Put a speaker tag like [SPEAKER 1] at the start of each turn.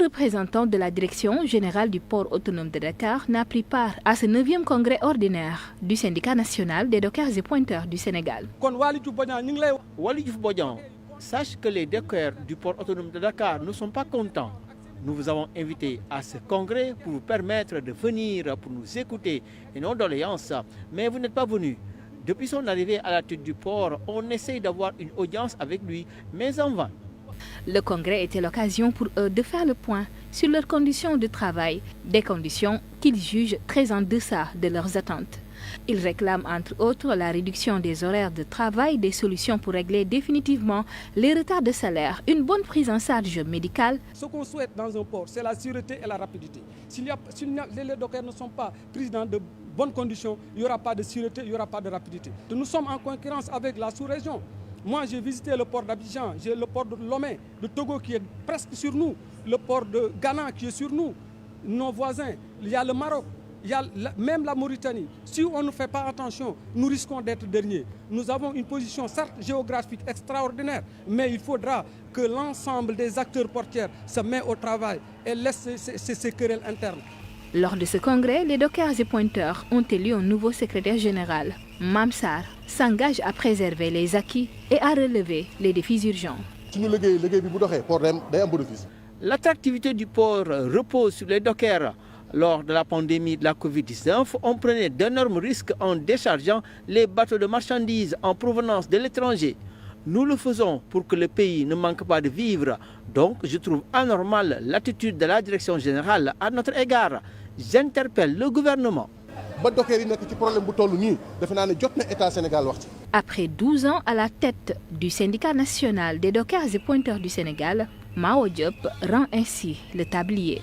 [SPEAKER 1] représentant de la direction générale du port autonome de Dakar n'a pris part à ce 9e congrès ordinaire du syndicat national des dockers et pointeurs du Sénégal.
[SPEAKER 2] Waly Diouf Bodian, sache que les dockers du port autonome de Dakar ne sont pas contents. Nous vous avons invité à ce congrès pour vous permettre de venir pour nous écouter et nos doléances, mais vous n'êtes pas venus. Depuis son arrivée à la tête du port, on essaye d'avoir une audience avec lui, mais en vain.
[SPEAKER 1] Le congrès était l'occasion pour eux de faire le point sur leurs conditions de travail, des conditions qu'ils jugent très en deçà de leurs attentes. Ils réclament entre autres la réduction des horaires de travail, des solutions pour régler définitivement les retards de salaire, une bonne prise en charge médicale.
[SPEAKER 3] Ce qu'on souhaite dans un port, c'est la sûreté et la rapidité. Si les dockers ne sont pas pris dans de bonnes conditions, il n'y aura pas de sûreté, il n'y aura pas de rapidité. Nous sommes en concurrence avec la sous-région. Moi, j'ai visité le port d'Abidjan, j'ai le port de Lomé, de Togo qui est presque sur nous, le port de Ghana qui est sur nous, nos voisins, il y a le Maroc. Il y a même la Mauritanie. Si on ne fait pas attention, nous risquons d'être derniers. Nous avons une position certes géographique extraordinaire, mais il faudra que l'ensemble des acteurs portiers se mettent au travail et laissent ces querelles internes.
[SPEAKER 1] Lors de ce congrès, les dockers et pointeurs ont élu un nouveau secrétaire général. Mame Sarr s'engage à préserver les acquis et à relever les défis urgents.
[SPEAKER 2] L'attractivité du port repose sur les dockers. Lors de la pandémie de la Covid-19, on prenait d'énormes risques en déchargeant les bateaux de marchandises en provenance de l'étranger. Nous le faisons pour que le pays ne manque pas de vivres. Donc, je trouve anormale l'attitude de la direction générale à notre égard. J'interpelle le gouvernement.
[SPEAKER 1] Après 12 ans à la tête du syndicat national des dockers et pointeurs du Sénégal, Mao Diop rend ainsi le tablier.